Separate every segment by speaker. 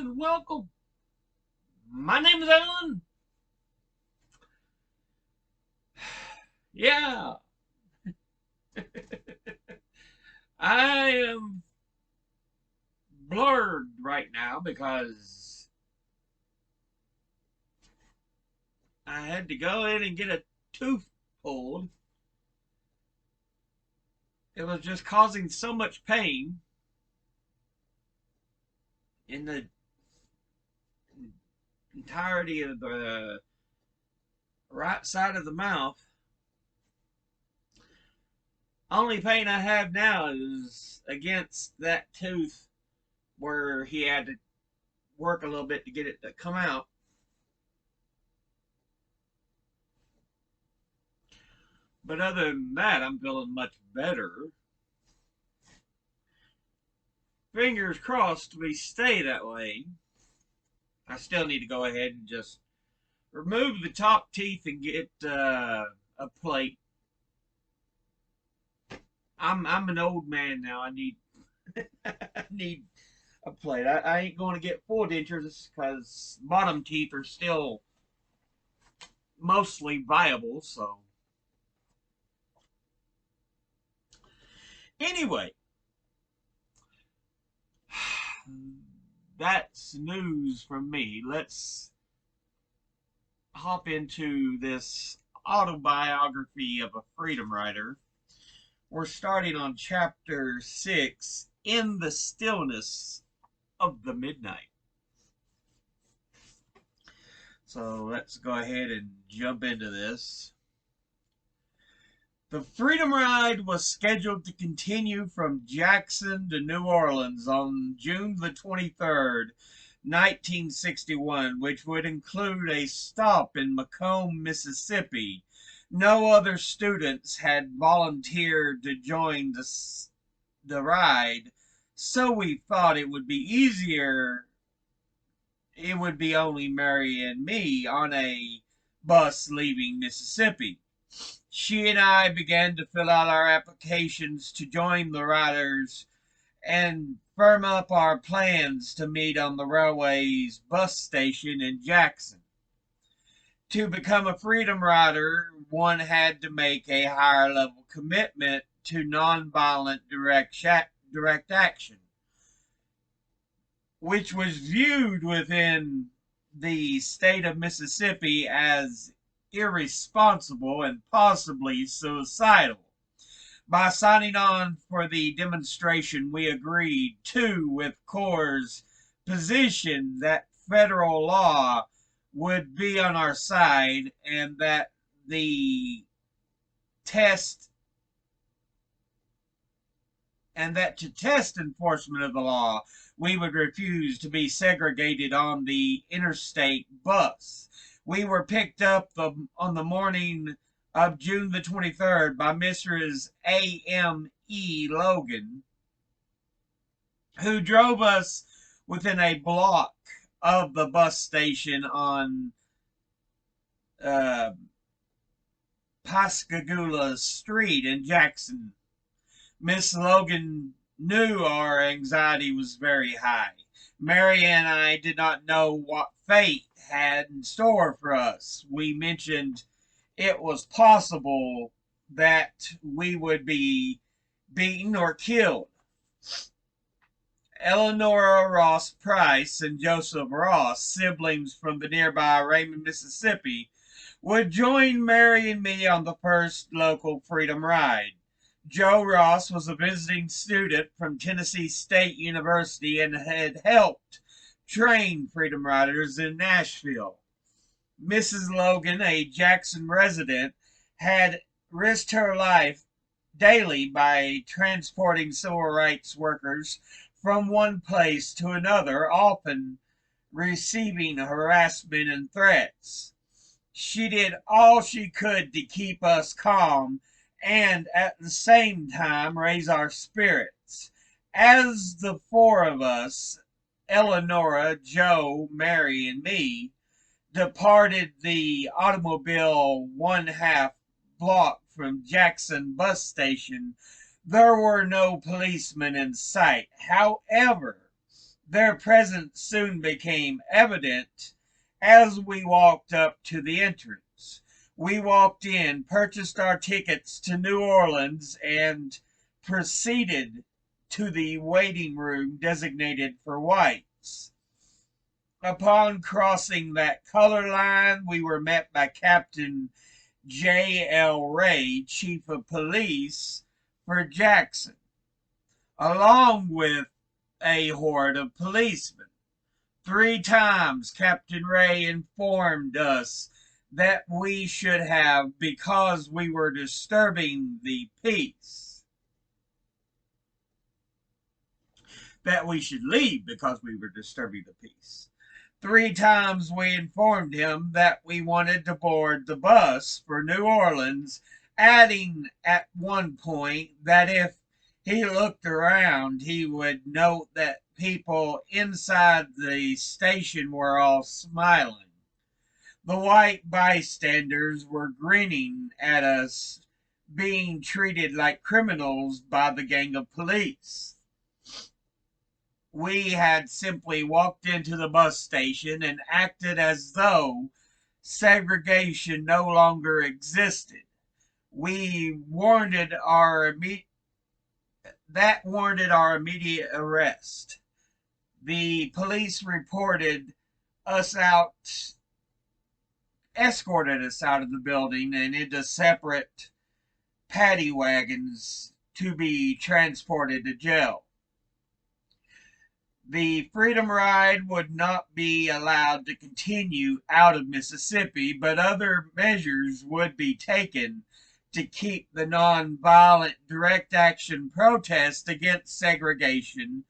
Speaker 1: and welcome. My name is Ellen. Yeah, I am blurred right now because I had to go in and get a tooth pulled. It was just causing so much pain in the entirety of the right side of the mouth. Only pain I have now is against that tooth where he had to work a little bit to get it to come out. But other than that, I'm feeling much better. Fingers crossed we stay that way. I still need to go ahead and just remove the top teeth and get a plate. I'm an old man now. I need I need a plate. I ain't going to get full dentures because bottom teeth are still mostly viable. So anyway, that's news from me. Let's hop into this autobiography of a freedom rider. We're starting on chapter 6, In the Stillness of the Midnight. So let's go ahead and jump into this. The Freedom Ride was scheduled to continue from Jackson to New Orleans on June the 23rd, 1961, which would include a stop in Macomb, Mississippi. No other students had volunteered to join the ride, so we thought it would be easier. It would be only Mary and me on a bus leaving Mississippi. She and I began to fill out our applications to join the riders and firm up our plans to meet on the railway's bus station in Jackson. To become a freedom rider, one had to make a higher level commitment to nonviolent direct action, which was viewed within the state of Mississippi as irresponsible and possibly suicidal. By signing on for the demonstration, we agreed to, with Corps' position that federal law would be on our side and that the test and that to test enforcement of the law, we would refuse to be segregated on the interstate bus. We were picked up on the morning of June the 23rd by Mrs. A.M.E. Logan, who drove us within a block of the bus station on Pascagoula Street in Jackson. Miss Logan knew our anxiety was very high. Mary and I did not know what fate had in store for us. We mentioned it was possible that we would be beaten or killed. Eleanor Ross Price and Joseph Ross, siblings from the nearby Raymond, Mississippi, would join Mary and me on the first local freedom ride. Joe Ross was a visiting student from Tennessee State University and had helped train freedom riders in Nashville. Mrs. Logan, a Jackson resident, had risked her life daily by transporting civil rights workers from one place to another, often receiving harassment and threats. She did all she could to keep us calm and at the same time raise our spirits. As the four of us, Eleonora, Joe, Mary, and me, departed the automobile 1/2 block from Jackson bus station, there were no policemen in sight. However, Their presence soon became evident as we walked up to the entrance. We walked in, purchased our tickets to New Orleans, and proceeded to the waiting room designated for whites. Upon crossing that color line, we were met by Captain J.L. Ray, Chief of Police for Jackson, along with a horde of policemen. 3 times Captain Ray informed us that we should have because we were disturbing the peace. That we should leave because we were disturbing the peace. 3 times we informed him that we wanted to board the bus for New Orleans, adding at one point that if he looked around, he would note that people inside the station were all smiling. The white bystanders were grinning at us, being treated like criminals by the gang of police. We had simply walked into the bus station and acted as though segregation no longer existed. We warranted our that warranted our immediate arrest. The police escorted us out of the building and into separate paddy wagons to be transported to jail. The Freedom Ride would not be allowed to continue out of Mississippi, but other measures would be taken to keep the nonviolent direct action protest against segregation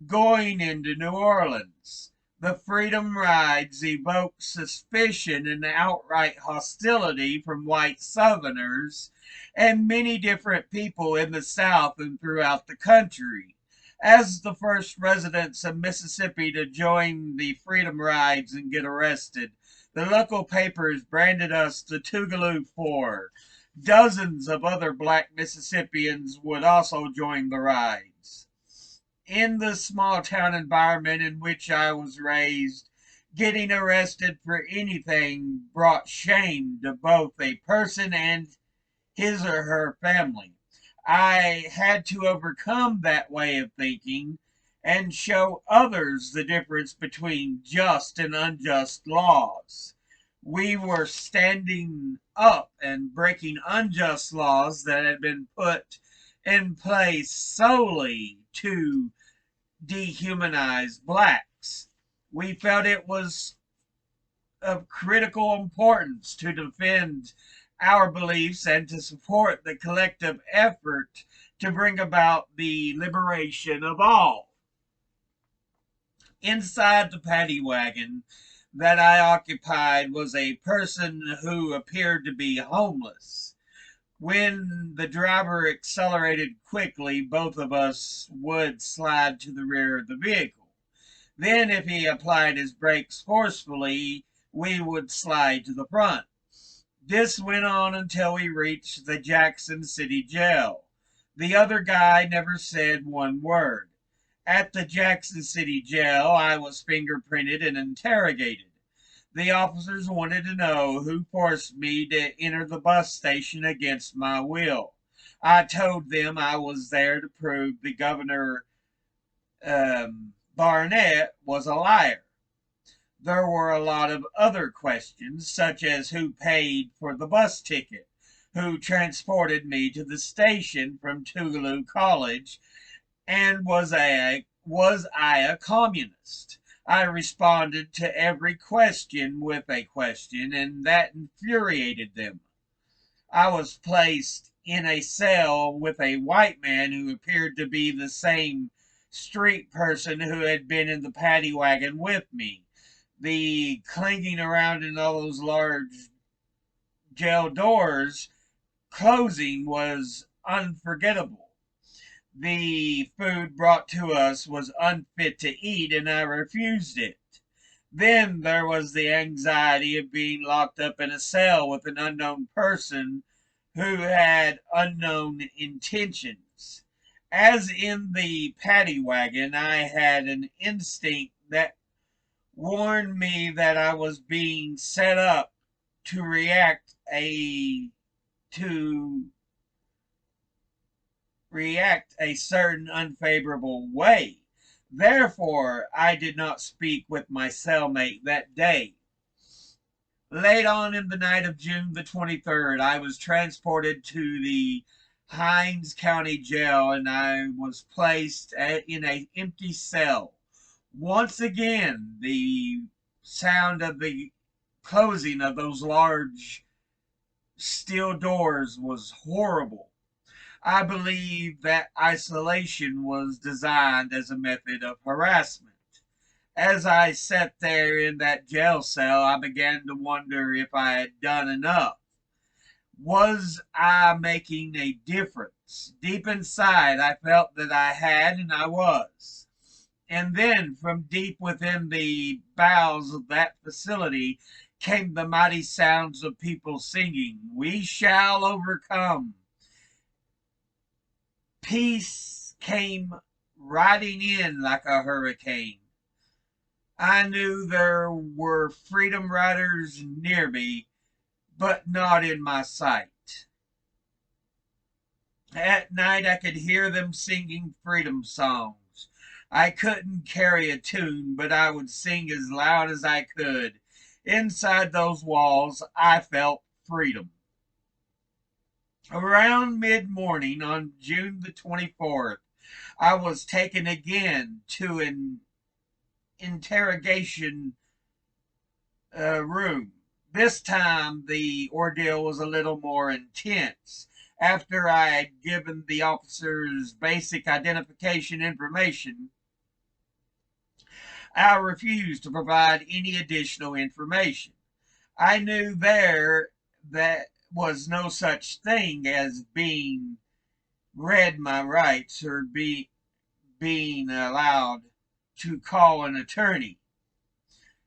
Speaker 1: going into New Orleans. The Freedom Rides evoked suspicion and outright hostility from white Southerners and many different people in the South and throughout the country. As the first residents of Mississippi to join the Freedom Rides and get arrested, the local papers branded us the Tougaloo Four. Dozens of other black Mississippians would also join the rides. In the small town environment in which I was raised, getting arrested for anything brought shame to both a person and his or her family. I had to overcome that way of thinking and show others the difference between just and unjust laws. We were standing up and breaking unjust laws that had been put in place solely to dehumanize blacks. We felt it was of critical importance to defend our beliefs and to support the collective effort to bring about the liberation of all. Inside the paddy wagon that I occupied was a person who appeared to be homeless. When the driver accelerated quickly, both of us would slide to the rear of the vehicle. Then, if he applied his brakes forcefully, we would slide to the front. This went on until we reached the Jackson City Jail. The other guy never said one word. At the Jackson City Jail, I was fingerprinted and interrogated. The officers wanted to know who forced me to enter the bus station against my will. I told them I was there to prove the governor Barnett was a liar. There were a lot of other questions, such as who paid for the bus ticket, who transported me to the station from Tougaloo College, and was I a communist? I responded to every question with a question, and that infuriated them. I was placed in a cell with a white man who appeared to be the same street person who had been in the paddy wagon with me. The clinging around in all those large jail doors closing was unforgettable. The food brought to us was unfit to eat, and I refused it. Then there was the anxiety of being locked up in a cell with an unknown person who had unknown intentions. As in the paddy wagon, I had an instinct that warned me that I was being set up to to react a certain unfavorable way. Therefore, I did not speak with my cellmate that day. Late on in the night of June the 23rd, I was transported to the Hinds County Jail and I was placed in an empty cell. Once again, the sound of the closing of those large steel doors was horrible. I believe that isolation was designed as a method of harassment. As I sat there in that jail cell, I began to wonder if I had done enough. Was I making a difference? Deep inside, I felt that I had, and I was. And then, from deep within the bowels of that facility, came the mighty sounds of people singing, "We shall overcome." Peace came riding in like a hurricane. I knew there were freedom riders near me, but not in my sight. At night I could hear them singing freedom songs. I couldn't carry a tune, but I would sing as loud as I could. Inside those walls, I felt freedom. Around mid-morning on June the 24th, I was taken again to an interrogation room. This time the ordeal was a little more intense. After I had given the officers basic identification information, I refused to provide any additional information. I knew there that was no such thing as being read my rights or being allowed to call an attorney.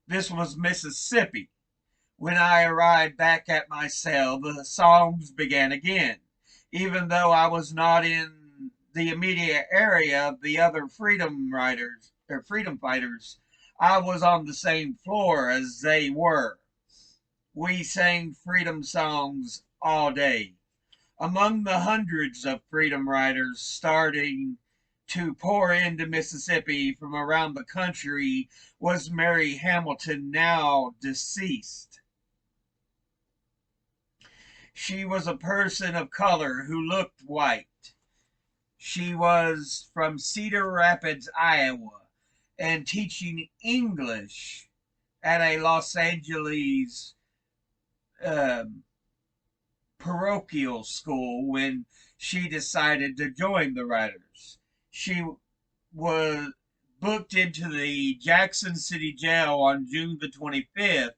Speaker 1: This was Mississippi. When I arrived back at my cell, the songs began again. Even though I was not in the immediate area of the other freedom fighters, I was on the same floor as they were. We sang freedom songs all day. Among the hundreds of freedom riders starting to pour into Mississippi from around the country was Mary Hamilton, now deceased. She was a person of color who looked white. She was from Cedar Rapids, Iowa, and teaching English at a Los Angeles um, parochial school when she decided to join the Riders. She was booked into the Jackson City Jail on June the 25th,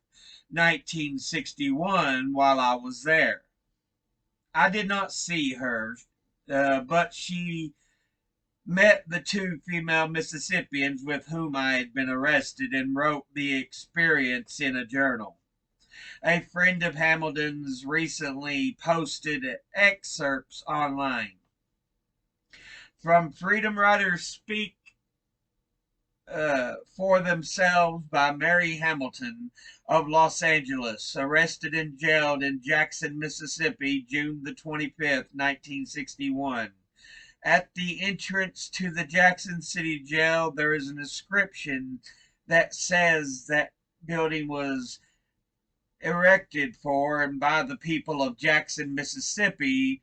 Speaker 1: 1961, while I was there. I did not see her, but she met the two female Mississippians with whom I had been arrested and wrote the experience in a journal. A friend of Hamilton's recently posted excerpts online. From Freedom Riders Speak for Themselves by Mary Hamilton of Los Angeles, arrested and jailed in Jackson, Mississippi, June the 25th, 1961. At the entrance to the Jackson City Jail, there is an inscription that says that building was erected for and by the people of Jackson, Mississippi,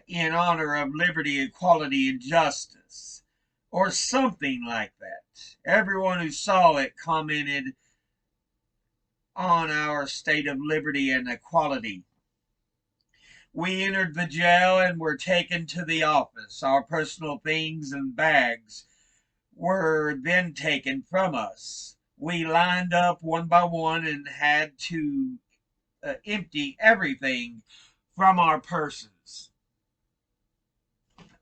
Speaker 1: in honor of liberty, equality, and justice, or something like that. Everyone who saw it commented on our state of liberty and equality. We entered the jail and were taken to the office. Our personal things and bags were then taken from us. We lined up one by one and had to empty everything from our purses.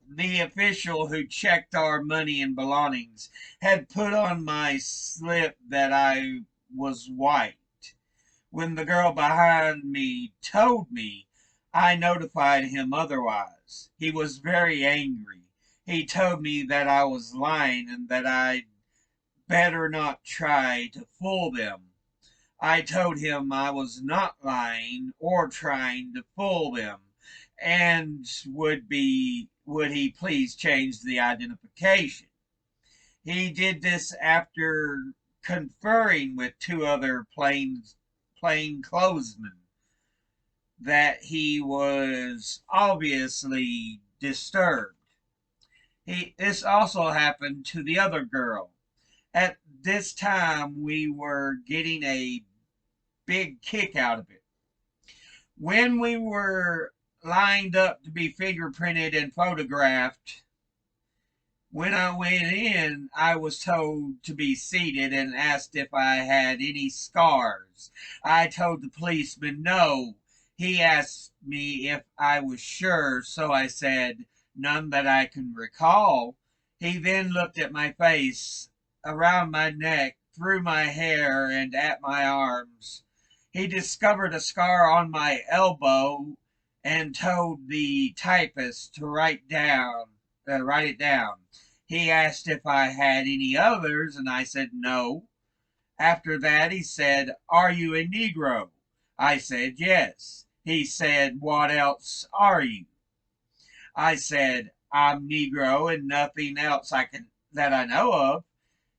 Speaker 1: The official who checked our money and belongings had put on my slip that I was white. When the girl behind me told me, I notified him otherwise. He was very angry. He told me that I was lying and that I'd better not try to fool them. I told him I was not lying or trying to fool them, and would he please change the identification. He did this after conferring with two other plainclothesmen that he was obviously disturbed. This also happened to the other girl. At this time, we were getting a big kick out of it. When we were lined up to be fingerprinted and photographed, when I went in, I was told to be seated and asked if I had any scars. I told the policeman no. He asked me if I was sure, so I said, none that I can recall. He then looked at my face, around my neck, through my hair, and at my arms. He discovered a scar on my elbow and told the typist to write it down. He asked if I had any others, and I said no. After that, he said, "Are you a Negro?" I said, "Yes." He said, "What else are you?" I said, "I'm Negro and nothing else that I know of."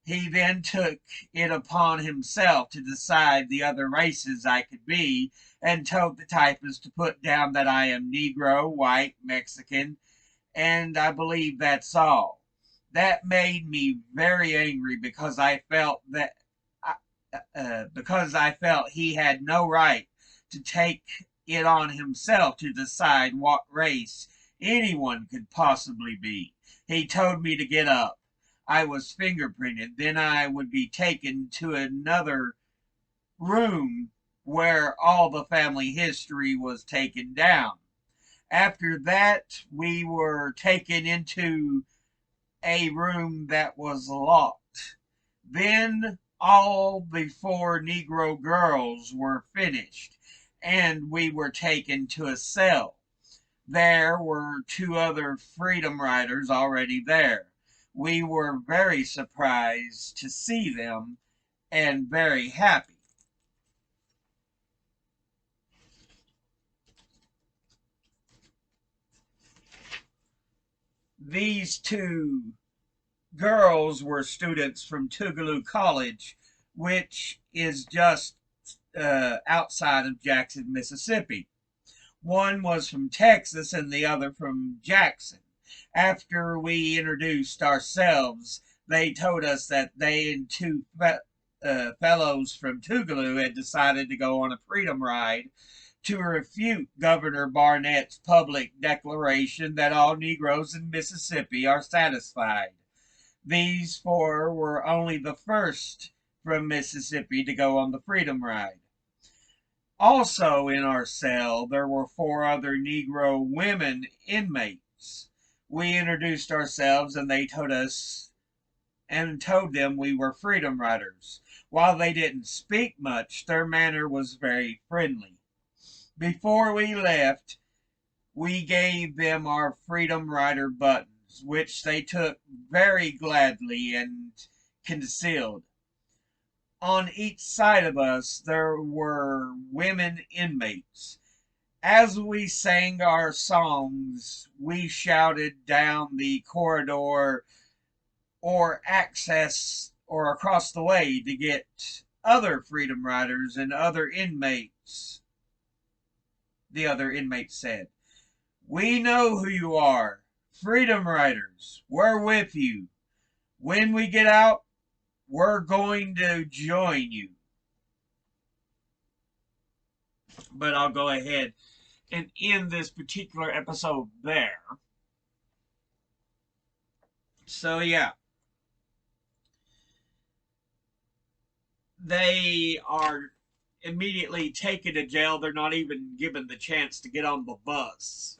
Speaker 1: He then took it upon himself to decide the other races I could be, and told the typist to put down that I am Negro, white, Mexican, and I believe that's all. That made me very angry because I felt he had no right to take it on himself to decide what race anyone could possibly be. He told me to get up. I was fingerprinted. Then I would be taken to another room where all the family history was taken down. After that, we were taken into a room that was locked. Then all the four Negro girls were finished, and we were taken to a cell. There were two other Freedom Riders already there. We were very surprised to see them and very happy. These two girls were students from Tougaloo College, which is just outside of Jackson, Mississippi. One was from Texas and the other from Jackson. After we introduced ourselves, they told us that they and two fellows from Tougaloo had decided to go on a freedom ride to refute Governor Barnett's public declaration that all Negroes in Mississippi are satisfied. These four were only the first from Mississippi to go on the freedom ride. Also in our cell, there were four other Negro women inmates. We introduced ourselves and they told them we were freedom riders. While they didn't speak much, their manner was very friendly. Before we left, we gave them our freedom rider buttons, which they took very gladly and concealed. On each side of us there were women inmates. As we sang our songs, we shouted down the corridor or access or across the way to get other freedom riders and other inmates. The other inmates said, "We know who you are. Freedom riders. We're with you. When we get out, we're going to join you." But I'll go ahead and end this particular episode there. So, yeah, they are immediately taken to jail. They're not even given the chance to get on the bus.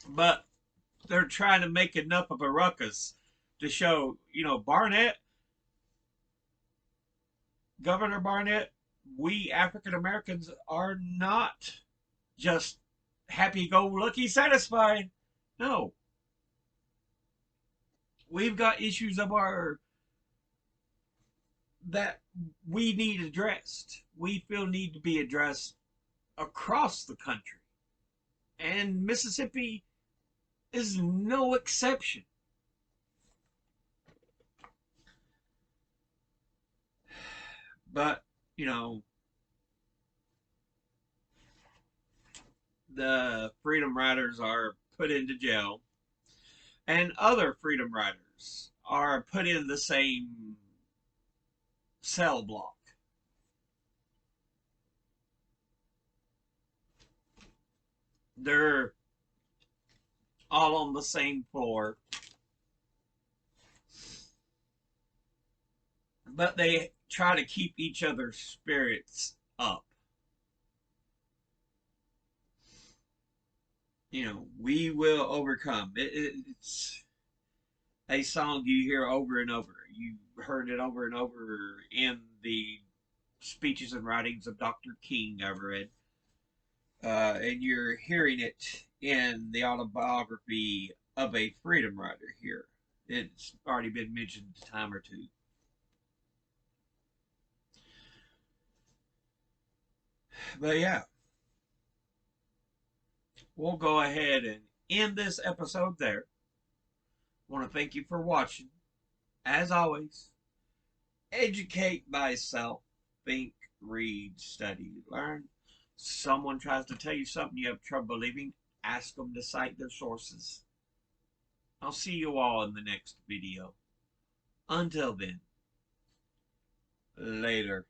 Speaker 1: But they're trying to make enough of a ruckus to show, Barnett, Governor Barnett, we African Americans are not just happy-go-lucky satisfied. No, we've got issues of our that we need addressed. We feel need to be addressed across the country, and Mississippi is no exception. But you know, the freedom riders are put into jail, and other freedom riders are put in the same cell block. They're all on the same floor, but they try to keep each other's spirits up. We will overcome. It's a song you hear over and over. You heard it over and over in the speeches and writings of Dr. King I've read. And you're hearing it in the autobiography of a freedom rider here. It's already been mentioned a time or two. But yeah, we'll go ahead and end this episode there. I want to thank you for watching. As always, educate thyself, think, read, study, learn. Someone tries to tell you something you have trouble believing, ask them to cite their sources. I'll see you all in the next video. Until then, later.